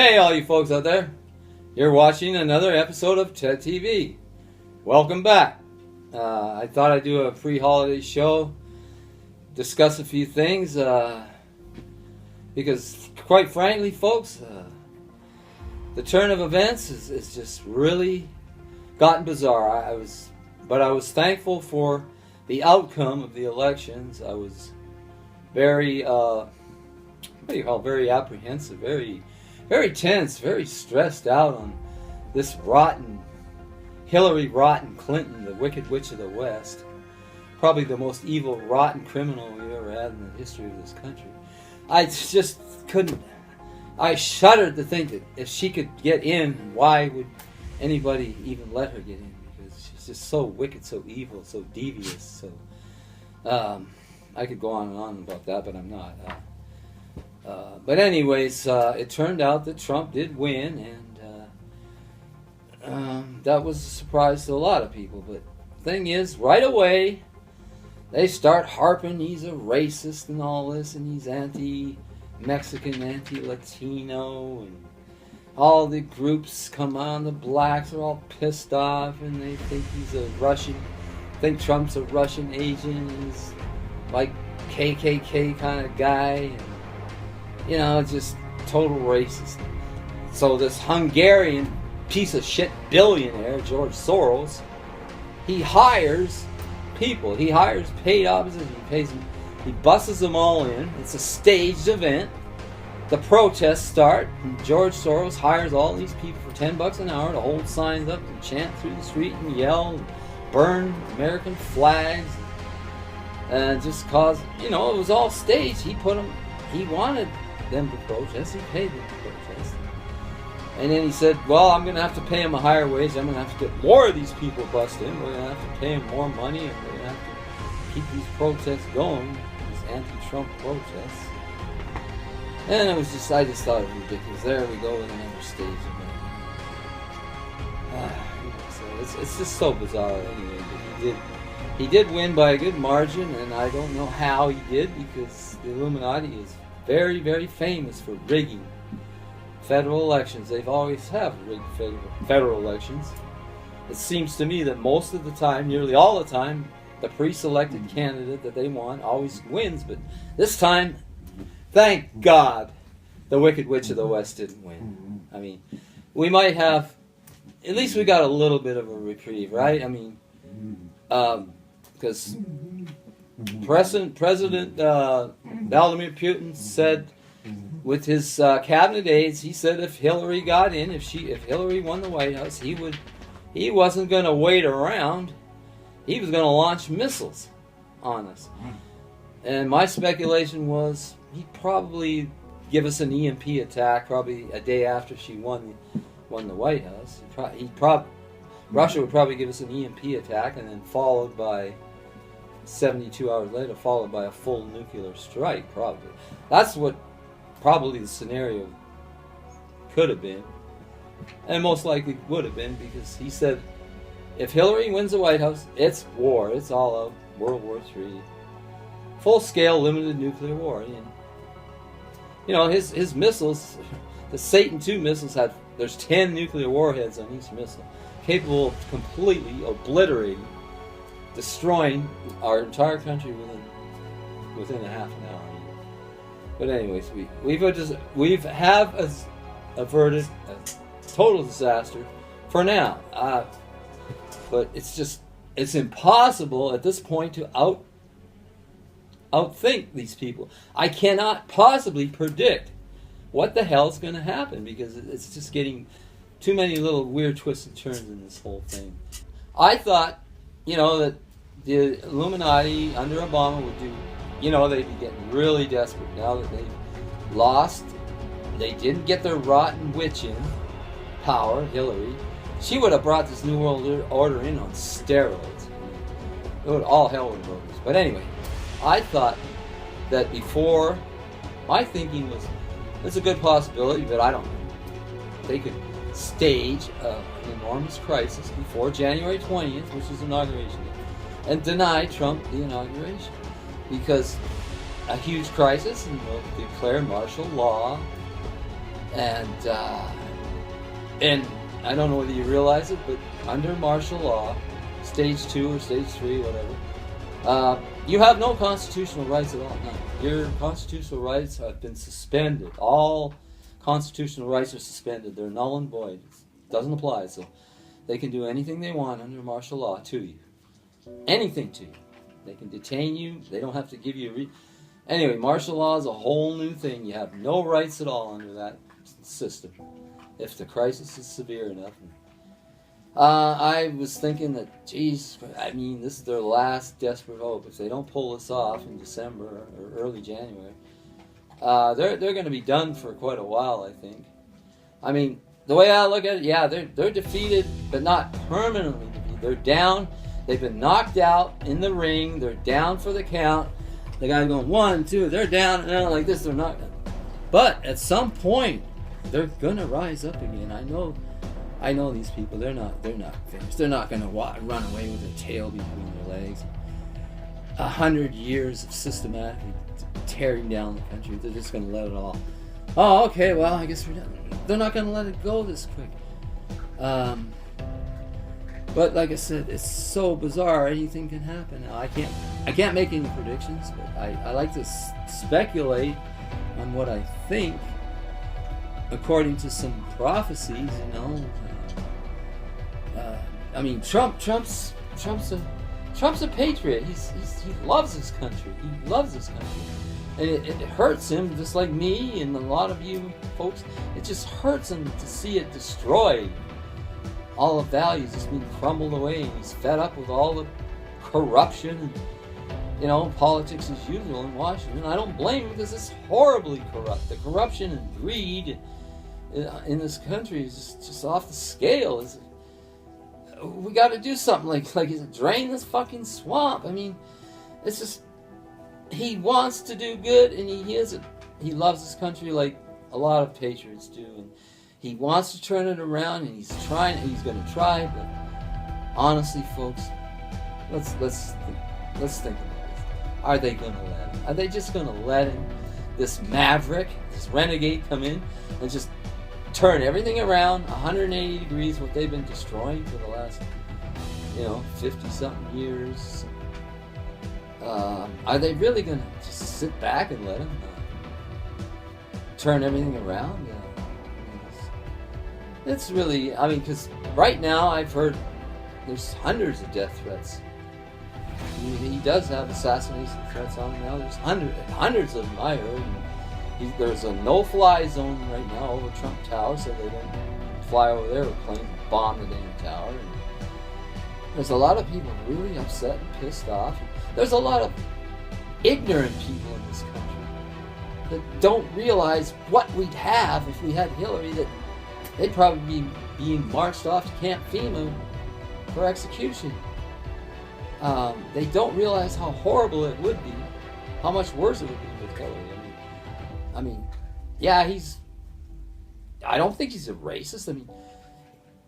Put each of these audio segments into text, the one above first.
Hey, all you folks out there. You're watching another episode of TedTv. Welcome back. I thought I'd do a pre-holiday show, discuss a few things, because quite frankly, folks, the turn of events is just really gotten bizarre. I was thankful for the outcome of the elections. I was very, very apprehensive, very tense, very stressed out on this Hillary rotten Clinton, the Wicked Witch of the West. Probably the most evil, rotten criminal we've ever had in the history of this country. I just couldn't. I shuddered to think that if she could get in, why would anybody even let her get in? Because she's just so wicked, so evil, so devious. So I could go on and on about that, but I'm not. But anyways, it turned out that Trump did win, and that was a surprise to a lot of people. But the thing is, right away, they start harping he's a racist and all this, and he's anti-Mexican, anti-Latino, and all the groups come on. The blacks are all pissed off, and they think he's a Russian, think Trump's a Russian agent, and he's like KKK kind of guy, and just total racist. So this Hungarian piece of shit billionaire, George Soros, he hires people. He hires paid officers. He pays them. He buses them all in. It's a staged event. The protests start, and George Soros hires all these people for $10 an hour to hold signs up and chant through the street and yell and burn American flags, and just cause, it was all staged. He wanted them to protest. He paid them to protest. And then he said, well, I'm going to have to pay them a higher wage. I'm going to have to get more of these people busted in. We're going to have to pay them more money, and we're going to have to keep these protests going, these anti-Trump protests. And I just thought it was ridiculous. There we go with another stage event. So it's just so bizarre anyway. But he did win by a good margin, and I don't know how he did, because the Illuminati is very, very famous for rigging federal elections. They've always have rigged federal elections. It seems to me that most of the time, nearly all the time, the pre-selected candidate that they want always wins. But this time, thank God, the Wicked Witch of the West didn't win. I mean, we might have, at least we got a little bit of a reprieve, right? I mean, because President Vladimir Putin said, with his cabinet aides, he said if Hillary got in, if Hillary won the White House, he wasn't going to wait around. He was going to launch missiles on us. And my speculation was he'd probably give us an EMP attack probably a day after she won the White House. Russia would probably give us an EMP attack, and then followed by 72 hours later, followed by a full nuclear strike, probably. That's what probably the scenario could have been, and most likely would have been, because he said if Hillary wins the White House, it's war. It's all out. World War III. Full-scale, limited nuclear war. His missiles, the Satan II missiles, there's 10 nuclear warheads on each missile, capable of completely obliterating, destroying our entire country within a half an hour. But anyways, we've averted a total disaster for now. But it's impossible at this point to outthink these people. I cannot possibly predict what the hell's going to happen, because it's just getting too many little weird twists and turns in this whole thing. I thought, that the Illuminati under Obama would do, they'd be getting really desperate now that they've lost. They didn't get their rotten witch in power, Hillary. She would have brought this New World Order in on steroids. All hell would have broken loose. But anyway, I thought that before, my thinking was, it's a good possibility, but I don't know. They could stage an enormous crisis before January 20th, which is inauguration day, and deny Trump the inauguration. Because a huge crisis, and they'll declare martial law, And I don't know whether you realize it, but under martial law, stage 2 or stage 3, whatever, you have no constitutional rights at all. None. Your constitutional rights have been suspended. All constitutional rights are suspended. They're null and void. It doesn't apply. So they can do anything they want under martial law to you. Anything to you. They can detain you. They don't have to give you a Anyway, martial law is a whole new thing. You have no rights at all under that system if the crisis is severe enough. I was thinking that, geez, I mean, this is their last desperate hope. If they don't pull this off in December or early January, they're going to be done for quite a while, I think. I mean, the way I look at it, yeah, they're defeated, but not permanently defeated. They're down. They've been knocked out in the ring. They're down for the count. The guy's going 1, 2. They're down and out like this. They're not. But at some point, they're gonna rise up again. I know these people. They're not finished. They're not gonna run away with their tail between their legs. 100 years of systematically tearing down the country. They're just gonna let it all. Oh, okay. Well, I guess we're done. They're not gonna let it go this quick. But like I said, it's so bizarre. Anything can happen. Now, I can't make any predictions, but I like to speculate on what I think, according to some prophecies. You know, I mean, Trump's a patriot. He loves his country. He loves his country, and it hurts him just like me and a lot of you folks. It just hurts him to see it destroyed. All the values just being crumbled away, and he's fed up with all the corruption and, you know, politics as usual in Washington. I don't blame him because it's horribly corrupt. The corruption and greed in this country is just off the scale. We got to do something like drain this fucking swamp. I mean, it's just, he wants to do good, and he loves his country like a lot of patriots do, and he wants to turn it around, and he's trying. And he's going to try, but honestly, folks, let's think about this. Are they going to let him? Are they just going to let him, this maverick, this renegade, come in and just turn everything around 180 degrees? What they've been destroying for the last, 50-something years. Are they really going to just sit back and let him turn everything around? It's really, I mean, because right now I've heard there's hundreds of death threats. He does have assassination threats on him now. There's hundreds of them I heard. There's a no-fly zone right now over Trump Tower, so they don't fly over there with planes and bomb the damn tower. And there's a lot of people really upset and pissed off. There's a lot of ignorant people in this country that don't realize what we'd have if we had Hillary, that they'd probably be being marched off to Camp FEMA for execution. They don't realize how horrible it would be, how much worse it would be with Hillary. I mean, yeah, I don't think he's a racist. I mean,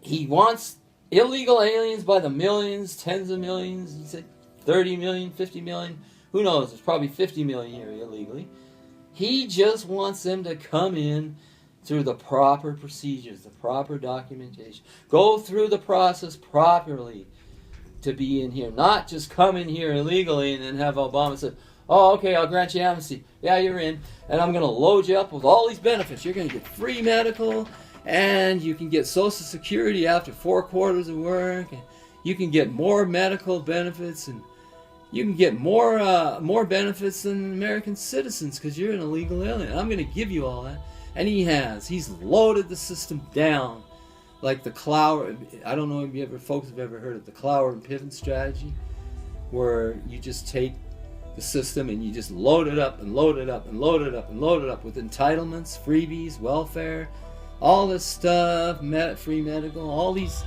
he wants illegal aliens by the millions, tens of millions. He said 30 million, 50 million. Who knows? There's probably 50 million here illegally. He just wants them to come in through the proper procedures, the proper documentation. Go through the process properly to be in here. Not just come in here illegally and then have Obama say, oh, okay, I'll grant you amnesty. Yeah, you're in. And I'm going to load you up with all these benefits. You're going to get free medical, and you can get Social Security after 4 quarters of work. And you can get more medical benefits, and you can get more benefits than American citizens because you're an illegal alien. I'm going to give you all that. And he has. He's loaded the system down like the Clower. I don't know if folks have ever heard of the Clower and Piven strategy, where you just take the system and you just load it up and load it up and load it up and load it up with entitlements, freebies, welfare, all this stuff, free medical, all these,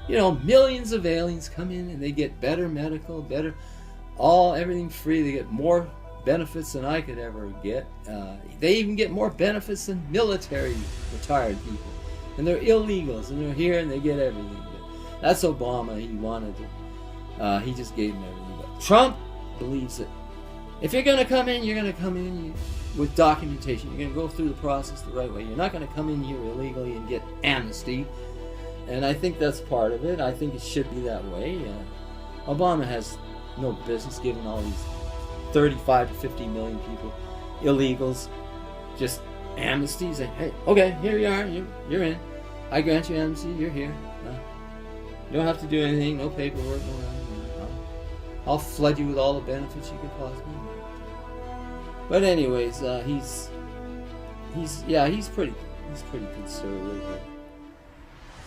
millions of aliens come in and they get better medical, everything free. They get more benefits than I could ever get. They even get more benefits than military retired people. And they're illegals, and they're here, and they get everything. But that's Obama. He wanted it. He just gave them everything. But Trump believes that if you're going to come in, you're going to come in. with documentation. You're going to go through the process the right way. You're not going to come in here illegally and get amnesty. And I think that's part of it. I think it should be that way. Obama has no business giving all these 35 to 50 million people, illegals, just amnesty. Say, hey, okay, here you are. You're in. I grant you amnesty. You're here. You don't have to do anything. No paperwork. I'll flood you with all the benefits you could possibly need. But anyways, he's pretty conservative.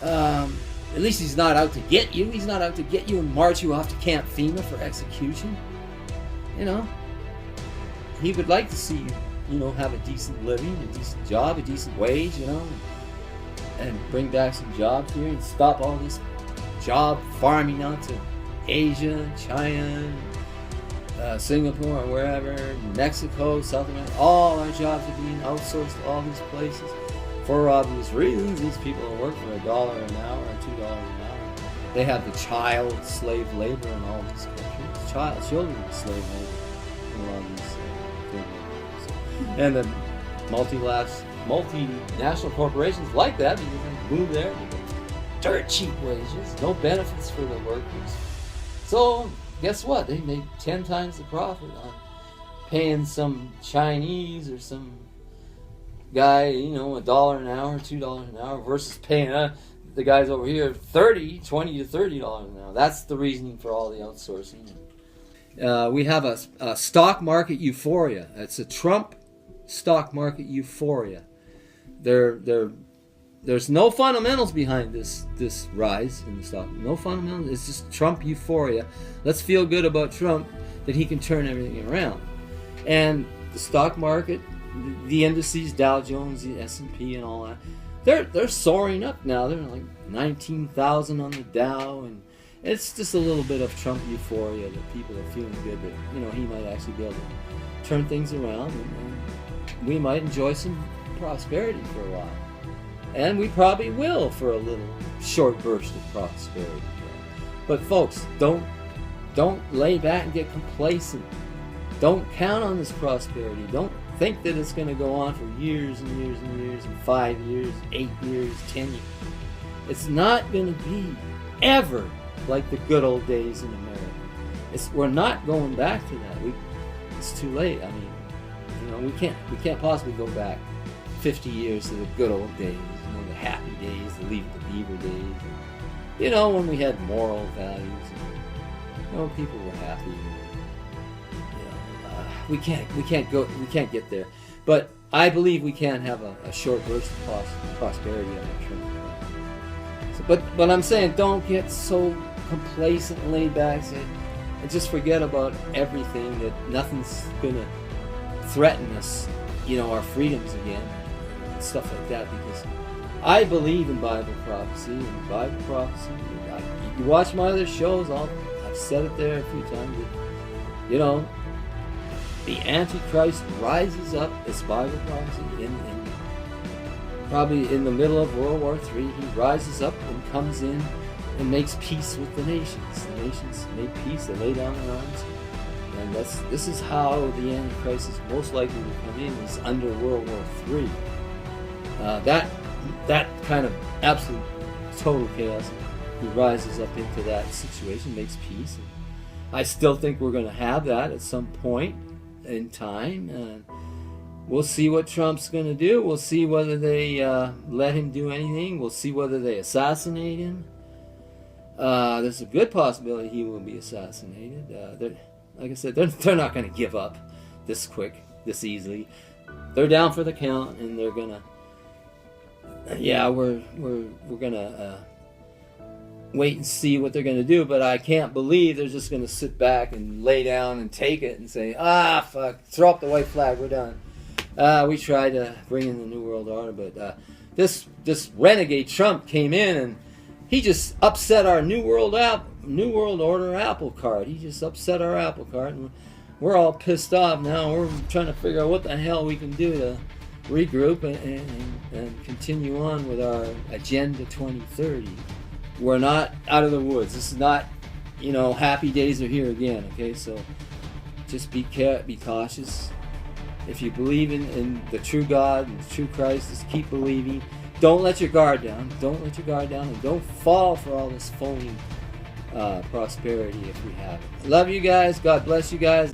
At least he's not out to get you. He's not out to get you and march you off to Camp FEMA for execution. You know, he would like to see you, have a decent living, a decent job, a decent wage, and bring back some jobs here and stop all this job farming out to Asia, China, Singapore, or wherever, Mexico, South America. All our jobs are being outsourced to all these places for obvious reasons. These people work for $1 an hour or $2 an hour. They have the child slave labor in all these countries. Children are slave labor in a lot of these countries. And the multinational corporations like that because they move there and get dirt cheap wages, no benefits for the workers. So guess what? They made 10 times the profit on paying some Chinese or some guy, $1 an hour, $2 an hour, versus paying the guys over here $20 to $30 an hour. That's the reasoning for all the outsourcing. We have a stock market euphoria. It's a Trump stock market euphoria. There's no fundamentals behind this rise in the stock. No fundamentals. It's just Trump euphoria. Let's feel good about Trump, that he can turn everything around. And the stock market, the indices, Dow Jones, the S&P, and all that, they're soaring up now. They're like 19,000 on the Dow, and it's just a little bit of Trump euphoria that people are feeling good that he might actually be able to turn things around, and we might enjoy some prosperity for a while. And we probably will for a little short burst of prosperity. But folks, don't lay back and get complacent. Don't count on this prosperity. Don't think that it's going to go on for years and years and years, and 5 years, 8 years, 10 years. It's not going to be ever like the good old days in America. We're not going back to that. It's too late. I mean, we can't possibly go back 50 years to the good old days, the happy days, the Leave the Beaver days, when we had moral values, and, people were happy. We can't get there, but I believe we can have a short burst of prosperity under Trump. So, but I'm saying, don't get so complacent and laid back, and just forget about everything, that nothing's gonna threaten us, our freedoms again, and stuff like that, because I believe in Bible prophecy, you watch my other shows, I've said it there a few times, that, the Antichrist rises up, it's Bible prophecy, probably in the middle of World War III, he rises up and comes in and makes peace with the nations. The nations make peace, they lay down their arms, and this is how the Antichrist is most likely to come in, is under World War III. That kind of absolute total chaos, he rises up into that situation, makes peace. And I still think we're going to have that at some point in time, and we'll see what Trump's going to do. We'll see whether they let him do anything. We'll see whether they assassinate him. There's a good possibility he will be assassinated. Like I said, they're not going to give up this quick, this easily. They're down for the count, and they're gonna. Yeah, we're gonna wait and see what they're gonna do. But I can't believe they're just gonna sit back and lay down and take it and say, fuck, throw up the white flag, we're done. We tried to bring in the New World Order, but this renegade Trump came in and he just upset our New World Order apple cart. He just upset our apple cart, and we're all pissed off now. We're trying to figure out what the hell we can do to regroup and continue on with our Agenda 2030. We're not out of the woods. This is not, happy days are here again. Okay, so just be cautious. If you believe in the true God and the true Christ, just keep believing. Don't let your guard down. Don't let your guard down, and don't fall for all this phony prosperity if we have it. Love you guys. God bless you guys.